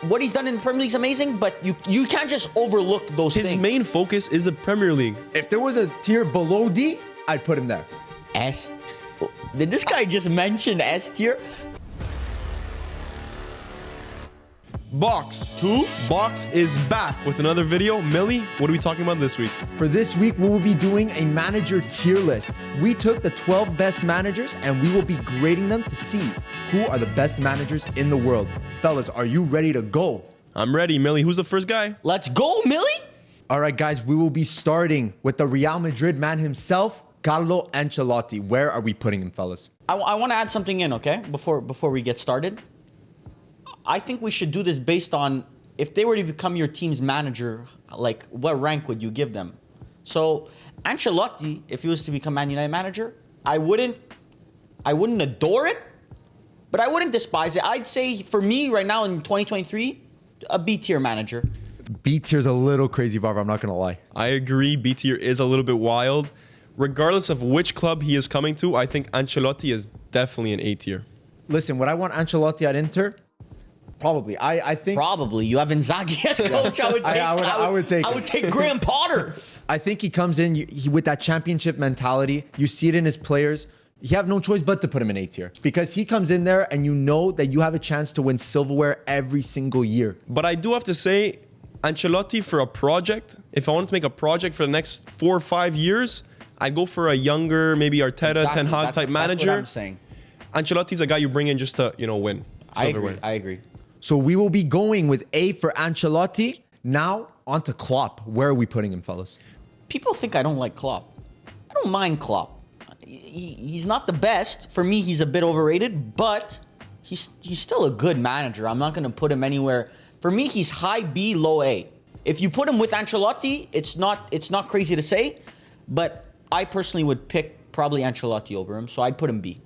what he's done in the Premier League is amazing, but you can't just overlook those things. His main focus is the Premier League. If there was a tier below D, I'd put him there. S. Did this guy just mention S tier? Box. Who? Box is back with another video. Millie, what are we talking about this week? For this week, we will be doing a manager tier list. We took the 12 best managers and we will be grading them to see who are the best managers in the world. Fellas, are you ready to go? I'm ready. Millie, who's the first guy? Let's go, Millie. All right, guys, we will be starting with the Real Madrid man himself, Carlo Ancelotti. Where are we putting him, fellas? I want to add something in, okay? Before we get started. I think we should do this based on if they were to become your team's manager, like what rank would you give them? So Ancelotti, if he was to become Man United manager, I wouldn't adore it, but I wouldn't despise it. I'd say for me right now in 2023, a B tier manager. B tier's a little crazy, Varva, I'm not gonna lie. I agree. B tier is a little bit wild. Regardless of which club he is coming to, I think Ancelotti is definitely an A tier. Listen, would I want Ancelotti at Inter? Probably. I think Probably. You have Inzaghi as coach. I would take Graham Potter. I think he comes in with that championship mentality. You see it in his players. You have no choice but to put him in A tier because he comes in there and you know that you have a chance to win silverware every single year. But I do have to say, Ancelotti for a project, if I want to make a project for the next 4 or 5 years, I'd go for a younger, maybe Arteta, Ten Hag type manager. That's what I'm saying. Ancelotti's a guy you bring in just to, win silverware. I agree. So we will be going with A for Ancelotti. Now on to Klopp. Where are we putting him, fellas? People think I don't like Klopp. I don't mind Klopp. He's not the best. For me, he's a bit overrated, but he's still a good manager. I'm not going to put him anywhere. For me, he's high B, low A. If you put him with Ancelotti, it's not crazy to say, but I personally would pick probably Ancelotti over him, so I'd put him B.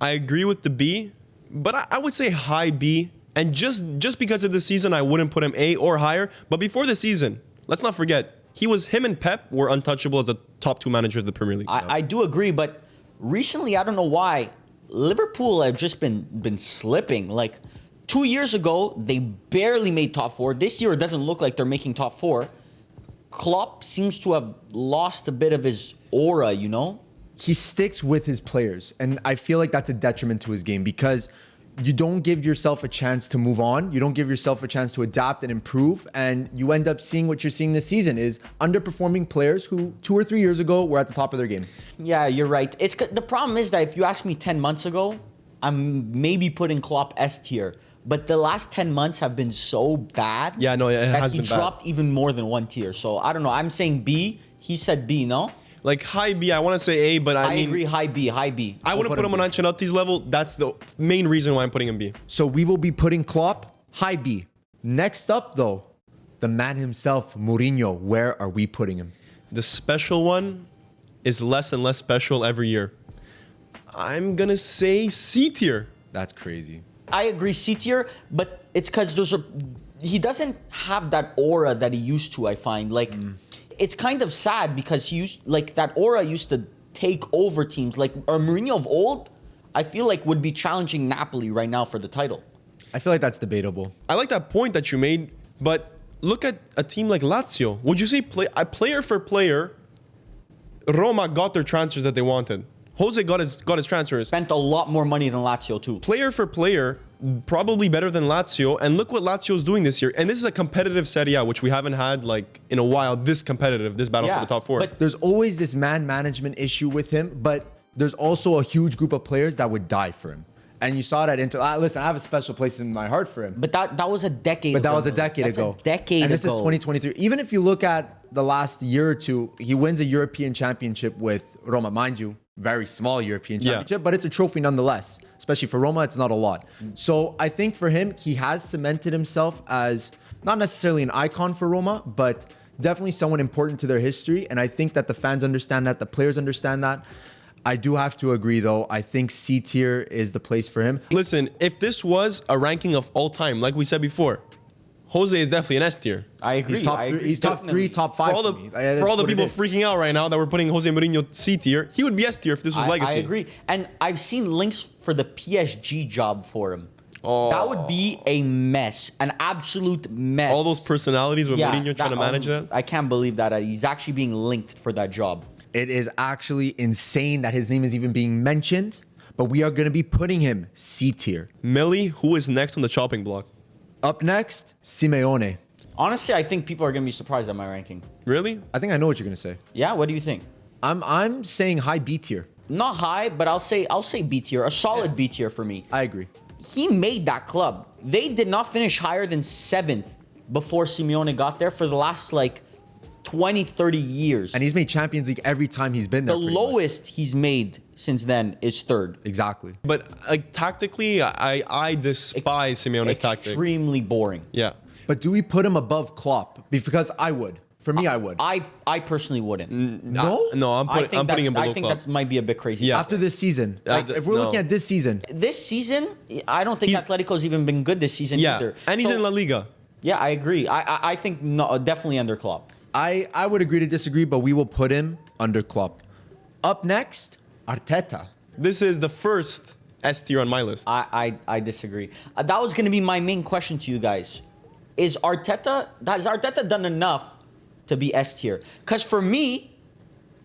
I agree with the B, but I would say high B. And just because of the season, I wouldn't put him A or higher. But before the season, let's not forget, him and Pep were untouchable as the top 2 managers of the Premier League. I do agree, but recently, I don't know why, Liverpool have just been slipping. Like 2 years ago, they barely made top 4. This year, it doesn't look like they're making top 4. Klopp seems to have lost a bit of his aura, He sticks with his players, and I feel like that's a detriment to his game because you don't give yourself a chance to move on. You don't give yourself a chance to adapt and improve. And you end up seeing what you're seeing this season is underperforming players who 2 or 3 years ago were at the top of their game. Yeah, you're right. The problem is that if you asked me 10 months ago, I'm maybe putting Klopp S tier. But the last 10 months have been so bad. Yeah, no, it has been bad. He dropped even more than 1 tier. So I don't know. I'm saying B. He said B, no? Like high B, I want to say A, but I mean... agree, high B. I wouldn't put him on Ancelotti's level. That's the main reason why I'm putting him B. So we will be putting Klopp high B. Next up, though, the man himself, Mourinho. Where are we putting him? The special one is less and less special every year. I'm going to say C tier. That's crazy. I agree, C tier, but it's because he doesn't have that aura that he used to, I find. Like... It's kind of sad because that aura used to take over teams. Like Mourinho of old, I feel like would be challenging Napoli right now for the title. I feel like that's debatable. I like that point that you made, but look at a team like Lazio. Would you say player for player, Roma got their transfers that they wanted? Jose got his transfers. Spent a lot more money than Lazio too. Player for player, probably better than Lazio. And look what Lazio is doing this year. And this is a competitive Serie A, which we haven't had like in a while. This competitive, this battle for the top 4. But there's always this man management issue with him. But there's also a huge group of players that would die for him. And you saw that listen, I have a special place in my heart for him. But that was a decade ago. But that was a decade ago. And this is 2023. Even if you look at the last year or two, he wins a European championship with Roma, mind you. Very small European championship, but it's a trophy nonetheless. Especially for Roma, it's not a lot. So I think for him, he has cemented himself as not necessarily an icon for Roma, but definitely someone important to their history. And I think that the fans understand that, the players understand that. I do have to agree, though. I think C tier is the place for him. Listen, if this was a ranking of all time, like we said before, Jose is definitely an S tier. I agree. He's top 3, top 5 for all the people freaking out right now that we're putting Jose Mourinho C tier, he would be S tier if this was legacy. I agree. And I've seen links for the PSG job for him. That would be a mess, an absolute mess. All those personalities with Mourinho trying to manage that. I can't believe that he's actually being linked for that job. It is actually insane that his name is even being mentioned, but we are going to be putting him C tier. Millie, who is next on the chopping block? Up next, Simeone. Honestly, I think people are going to be surprised at my ranking. Really? I think I know what you're going to say. Yeah, what do you think? I'm saying high B tier. Not high, but I'll say B tier, a solid B tier for me. I agree. He made that club. They did not finish higher than 7th before Simeone got there for the last 20, 30 years. And he's made Champions League every time he's been there. The lowest he's made since then is 3rd. Exactly. But tactically, I despise Simeone's tactics. Extremely boring. Yeah. But do we put him above Klopp? Because I would. For me, I would. I personally wouldn't. No? No, I'm putting him below I think Klopp. that might be a bit crazy. Yeah. After this season. If we're looking at this season. This season, I don't think Atletico's even been good this season either. And he's in La Liga. Yeah, I agree. I think definitely under Klopp. I would agree to disagree, but we will put him under Klopp. Up next, Arteta. This is the first S tier on my list. I disagree. That was going to be my main question to you guys. Has Arteta done enough to be S tier? Because for me,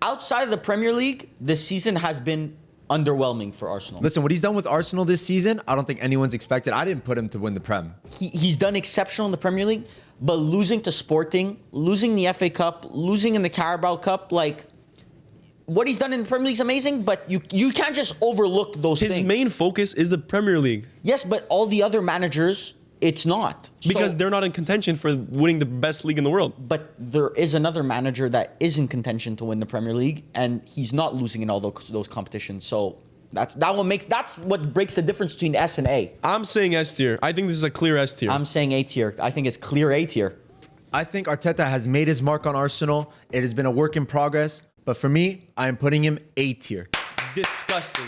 outside of the Premier League, this season has been underwhelming for Arsenal. Listen, what he's done with Arsenal this season, I don't think anyone's expected. I didn't put him to win the Prem. He's done exceptional in the Premier League, but losing to Sporting, losing the FA Cup, losing in the Carabao Cup, what he's done in the Premier League is amazing, but you can't just overlook those things. His main focus is the Premier League. Yes, but all the other managers, it's not. Because they're not in contention for winning the best league in the world. But there is another manager that is in contention to win the Premier League, and he's not losing in all those competitions. So that's what breaks the difference between S and A. I'm saying S tier. I think this is a clear S tier. I'm saying A tier. I think it's clear A tier. I think Arteta has made his mark on Arsenal. It has been a work in progress. But for me, I am putting him A tier. Disgusting.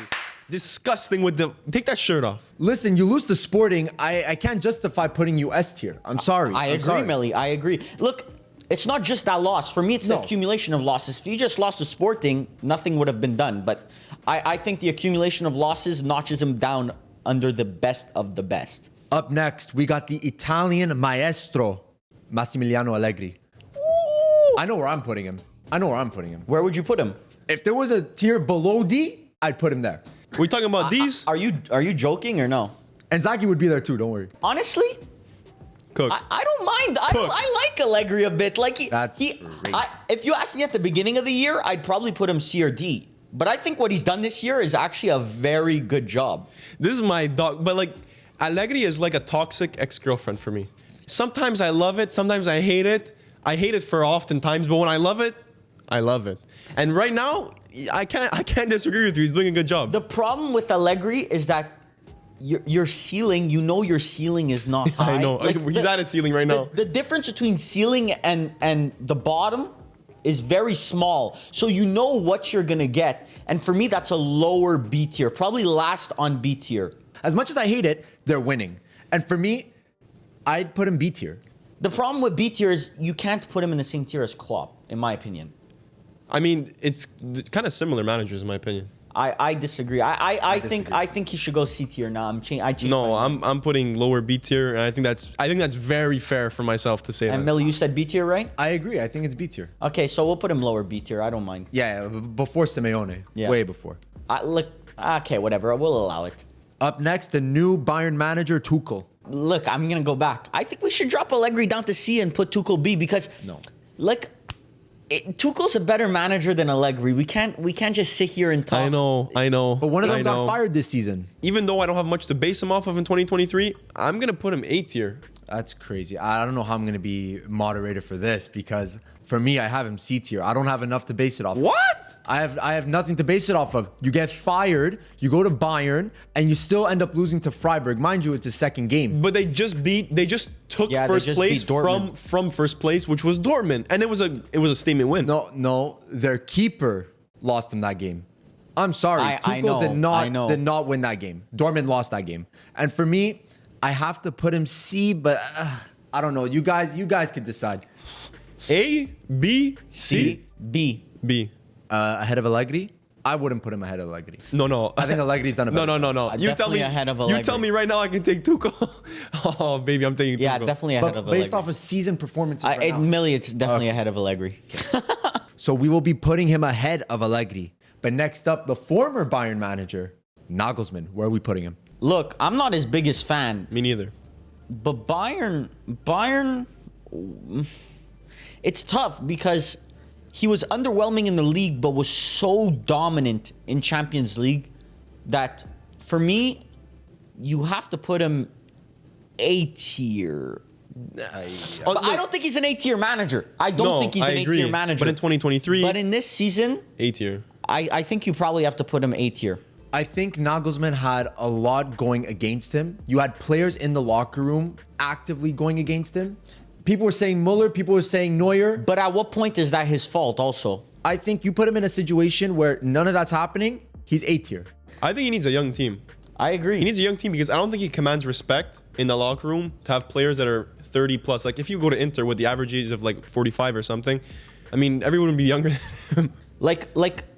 Disgusting with the... Take that shirt off. Listen, you lose to Sporting. I can't justify putting you S tier. I'm sorry. I agree, Millie. I agree. Look, it's not just that loss. For me, it's the accumulation of losses. If you just lost to Sporting, nothing would have been done. But I think the accumulation of losses notches him down under the best of the best. Up next, we got the Italian maestro, Massimiliano Allegri. Ooh. I know where I'm putting him. Where would you put him? If there was a tier below D, I'd put him there. We talking about these? Are you joking or no? And Zaki would be there too, don't worry. Honestly, Cook. I don't mind. I like Allegri a bit. If you asked me at the beginning of the year, I'd probably put him C or D. But I think what he's done this year is actually a very good job. This is my dog. But Allegri is like a toxic ex-girlfriend for me. Sometimes I love it. Sometimes I hate it. I hate it for oftentimes. But when I love it, I love it. And right now, I can't disagree with you. He's doing a good job. The problem with Allegri is that your ceiling, your ceiling is not high. I know. He's at his ceiling right now. The difference between ceiling and the bottom is very small. So you know what you're going to get. And for me, that's a lower B tier. Probably last on B tier. As much as I hate it, they're winning. And for me, I'd put him B tier. The problem with B tier is you can't put him in the same tier as Klopp, in my opinion. I mean, it's kind of similar managers, in my opinion. I disagree. I think he should go C tier now. I'm putting lower B tier, and I think that's very fair for myself to say that. And Millie, you said B tier, right? I agree. I think it's B tier. Okay, so we'll put him lower B tier. I don't mind. Yeah, before Simeone. Yeah. Way before. Okay, whatever. We'll allow it. Up next, the new Bayern manager, Tuchel. Look, I'm gonna go back. I think we should drop Allegri down to C and put Tuchel B because Tuchel's a better manager than Allegri. We can't just sit here and talk. I know. But one of them got fired this season. Even though I don't have much to base him off of in 2023, I'm going to put him A tier. That's crazy. I don't know how I'm going to be moderator for this because for me, I have him C tier. I don't have enough to base it off. What? I have nothing to base it off of. You get fired, you go to Bayern, and you still end up losing to Freiburg. Mind you, it's a second game. But they just took first place from first place, which was Dortmund, and it was a statement win. No, their keeper lost them that game. I'm sorry, Tuchel did not win that game. Dortmund lost that game, and for me, I have to put him C, but I don't know. You guys could decide. A, B, C, B. B. Ahead of Allegri, I wouldn't put him ahead of Allegri. No. I think Allegri's done a better No. You tell Definitely me ahead of You tell Allegri. me right now I can take Tuchel. Oh, baby, I'm taking Tuchel. Yeah, definitely ahead But of based Allegri. off of season performances right now. Millie, it's definitely ahead of Allegri. So we will be putting him ahead of Allegri. But next up, the former Bayern manager, Nagelsmann. Where are we putting him? Look, I'm not his biggest fan, Me neither. but Bayern, it's tough because he was underwhelming in the league, but was so dominant in Champions League that for me, you have to put him A tier. But I don't think he's an A-tier manager. I don't think he's an agree. A-tier manager. But in 2023, But in this season, A tier. I think you probably have to put him A-tier. I think Nagelsmann had a lot going against him. You had players in the locker room actively going against him. People were saying Muller, people were saying Neuer. But at what point is that his fault also? I think you put him in a situation where none of that's happening, he's A tier. I think he needs a young team. I agree. He needs a young team because I don't think he commands respect in the locker room to have players that are 30 plus. Like if you go to Inter with the average age of like 45 or something, I mean, everyone would be younger than him. Like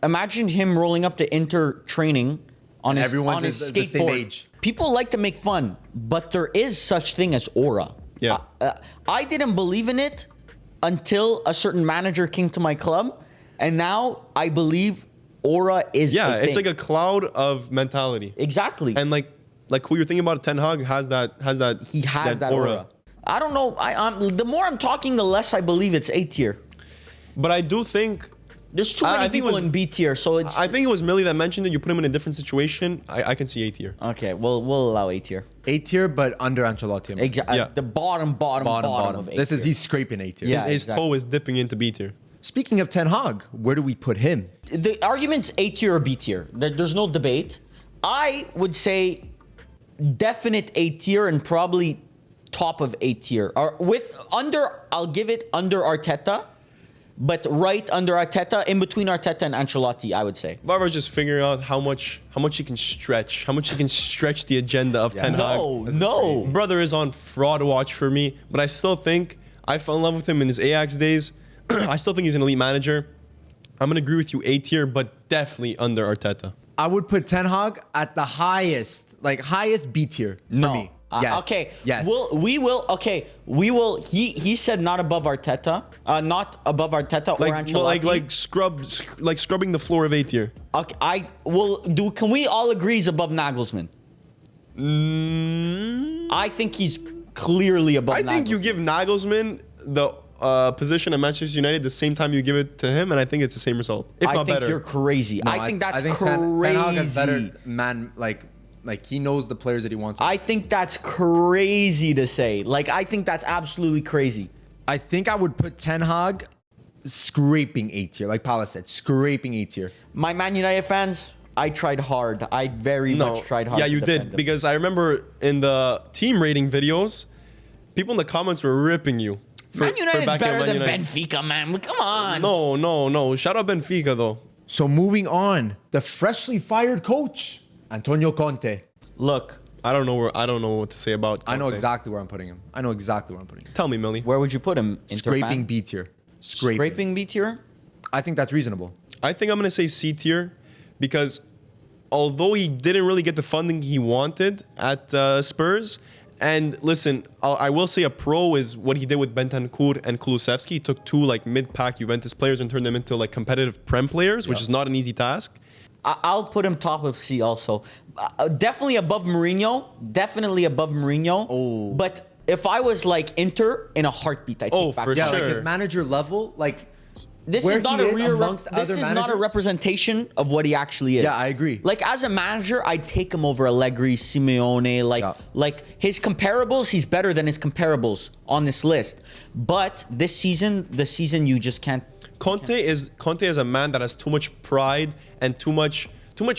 imagine him rolling up to Inter training on his, Everyone's on his the same skateboard. age. People like to make fun, but there is such thing as aura. Yeah. I didn't believe in it until a certain manager came to my club, and now I believe aura is Yeah, a it's thing. like a cloud of mentality. Exactly. And like who you're thinking about, Ten Hag has that He has that aura. I don't know. The more I'm talking, the less I believe it's A tier. But I do think There's too I many think it people was- in B tier, so it's I think it was Millie that mentioned it. You put him in a different situation. I can see A tier. okay. We'll allow A tier. A tier, but under Ancelotti. Yeah. The bottom of A This tier. is he's scraping A tier. Yeah. His exactly. toe is dipping into B tier. Speaking of Ten Hag, where do we put him? The argument's A tier or B tier. There's no debate. I would say definite A tier and probably top of A tier. Or I'll give it under Arteta, but right under Arteta, in between Arteta and Ancelotti, I would say. Barbara's just figuring out how much he can stretch, the agenda of Ten Hag. No. Brother is on fraud watch for me, but I still think I fell in love with him in his Ajax days. I still think he's an elite manager. I'm gonna agree with you, A tier, but definitely under Arteta. I would put Ten Hag at the highest B tier for No. me. Yes. Okay. Yes. We will. He said not above Arteta. Not above Arteta or Ancelotti. Like scrubbing the floor of A tier. Okay. Can we all agree he's above Nagelsmann? I think he's clearly above I think Nagelsmann. you give Nagelsmann the position at Manchester United the same time you give it to him, and I think it's the same result, if I not think better. you're crazy. No, I think that's crazy. Ten Hag is better man. Like he knows the players that he wants. I think that's crazy to say. I think that's absolutely crazy. I think I would put Ten Hag scraping A tier, like Palace said, scraping A tier. My Man United fans, I tried hard. I very much tried hard. Yeah, to you defend did, him. because I remember in the team rating videos, people in the comments were ripping you. Man United is backing better Man than United. Benfica, man. Come on. No. Shout out Benfica though. So moving on, the freshly fired coach, Antonio Conte. Look, I don't know what to say about Conte. I know exactly where I'm putting him. Tell me, Millie. where would you put him? Inter Scraping fan? B tier. Scraping B tier? I think that's reasonable. I think I'm gonna say C tier, because although he didn't really get the funding he wanted at Spurs, and listen, I will say a pro is what he did with Bentancur and Kulusevski. He took two mid-pack Juventus players and turned them into competitive Prem players, which is not an easy task. I'll put him top of C also. Definitely above Mourinho. Oh. But if I was Inter, in a heartbeat, I take back. for Yeah, sure. like his manager level, This where is not he a is real. amongst This other is not a managers? representation of what he actually is. Yeah, I agree. As a manager, I'd take him over Allegri, Simeone. His comparables, he's better than his comparables on this list. But the season you just can't. Conte is a man that has too much pride and too much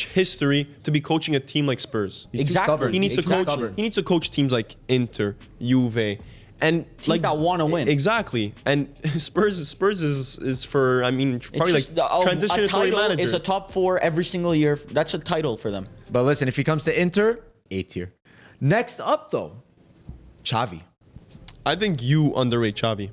history to be coaching a team like Spurs. He's too Exactly. stubborn. He needs to He's coach. stubborn. He needs to coach teams like Inter, Juve, and Teams that wanna win. Exactly. And Spurs is for probably It's just, a transitionary title managers. is a top 4 every single year. That's a title for them. But listen, if he comes to Inter, A tier. Next up, though, Xavi. I think you underrate Xavi.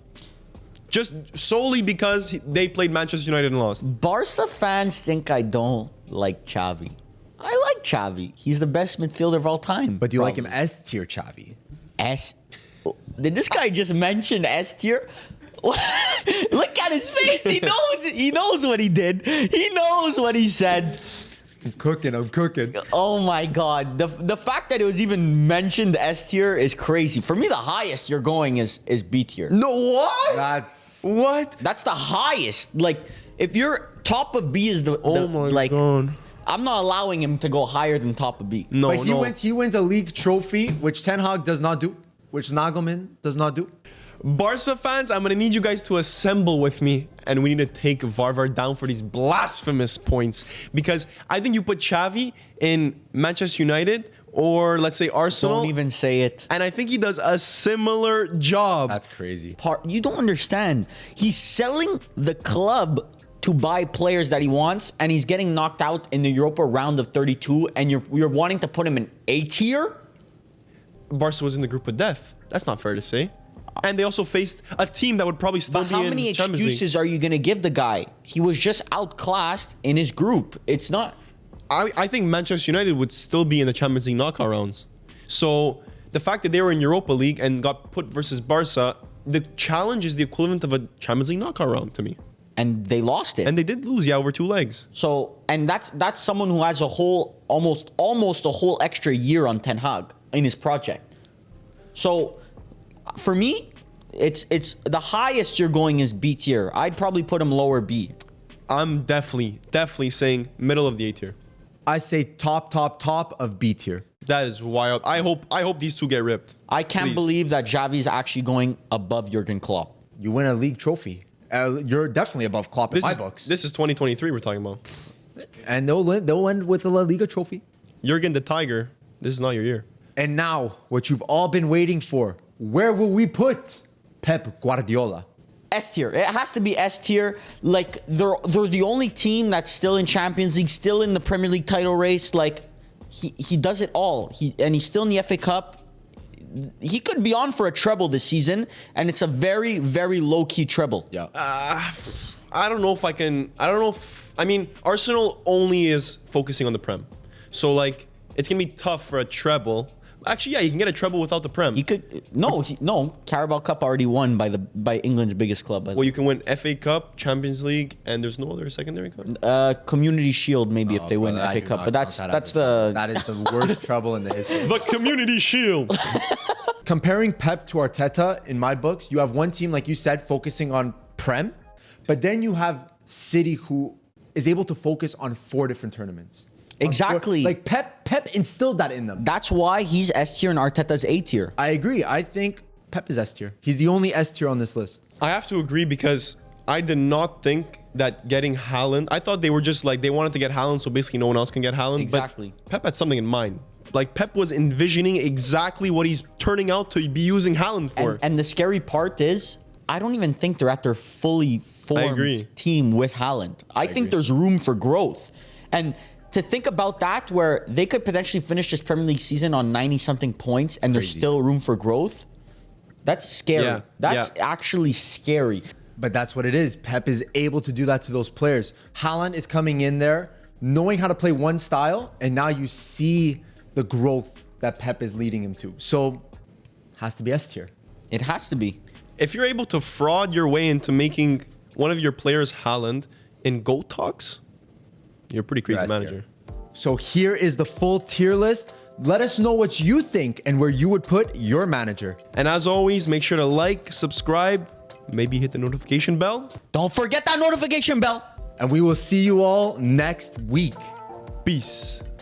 Just solely because they played Manchester United and lost. Barca fans think I don't like Xavi. I like Xavi. He's the best midfielder of all time. But do you like him probably. S tier, Xavi? S? Did this guy just mention S tier? Look at his face. He knows. He knows what he did. He knows what he said. I'm cooking. Oh my God. The fact that it was even mentioned S tier is crazy. For me, the highest you're going is B tier. No, what? That's What? That's the highest. Like, if you're top of B is the Oh my like, God. I'm not allowing him to go higher than top of B. No, but he no. wins a league trophy, which Ten Hag does not do, which Nagelsmann does not do. Barca fans, I'm gonna need you guys to assemble with me, and we need to take Varvar down for these blasphemous points, because I think you put Xavi in Manchester United or let's say Arsenal, Don't even say it. and I think he does a similar job. That's crazy. You don't understand. He's selling the club to buy players that he wants, and he's getting knocked out in the Europa round of 32, and you're wanting to put him in A tier? Barca was in the group of death. That's not fair to say. And they also faced a team that would probably still But be how in many Champions League. excuses are you going to give the guy? He was just outclassed in his group. It's not... I think Manchester United would still be in the Champions League knockout rounds. So the fact that they were in Europa League and got put versus Barca, the challenge is the equivalent of a Champions League knockout round to me. And they lost it. And they did lose, yeah, over 2 legs. So, and that's someone who has a whole, almost a whole extra year on Ten Hag in his project. So, for me, it's the highest you're going is B tier. I'd probably put him lower B. I'm definitely saying middle of the A tier. I say top of B tier. That is wild. I hope these two get ripped. I can't Please. believe that Xavi's actually going above Jurgen Klopp. You win a league trophy. You're definitely above Klopp in my books. This is 2023 we're talking about. And they'll end with a La Liga trophy. Jurgen the Tiger, this is not your year. And now, what you've all been waiting for. Where will we put Pep Guardiola? S tier. It has to be S tier. Like, they're the only team that's still in Champions League, still in the Premier League title race. Like, he does it all. He's still in the FA Cup. He could be on for a treble this season, and it's a very, very low-key treble. Yeah. I don't know if I can. I mean, Arsenal only is focusing on the Prem. So, like, it's going to be tough for a treble. Actually, yeah, you can get a treble without the Prem. He could no. Carabao Cup already won by England's biggest club. Well, you can win FA Cup, Champions League, and there's no other secondary card. Community Shield maybe if they win the FA Cup, but that is the worst trouble in the history. The Community Shield. Comparing Pep to Arteta, in my books, you have one team, like you said, focusing on Prem, but then you have City, who is able to focus on 4 different tournaments. Exactly. Like Pep instilled that in them. That's why he's S tier and Arteta's A tier. I agree. I think Pep is S tier. He's the only S tier on this list. I have to agree because I did not think that getting Haaland, I thought they were just like, they wanted to get Haaland so basically no one else can get Haaland. Exactly. But Pep had something in mind. Like, Pep was envisioning exactly what he's turning out to be using Haaland for. And the scary part is, I don't even think they're at their fully agree. formed team with Haaland. I think there's room for growth. And to think about that, where they could potentially finish this Premier League season on 90-something points and there's still room for growth, that's scary. Yeah, That's actually scary. But that's what it is. Pep is able to do that to those players. Haaland is coming in there, knowing how to play one style, and now you see the growth that Pep is leading him to. So, has to be S tier. It has to be. If you're able to fraud your way into making one of your players Haaland in GOAT talks, you're a pretty crazy S manager. tier. So here is the full tier list. Let us know what you think and where you would put your manager. And as always, make sure to like, subscribe, maybe hit the notification bell. Don't forget that notification bell. And we will see you all next week. Peace.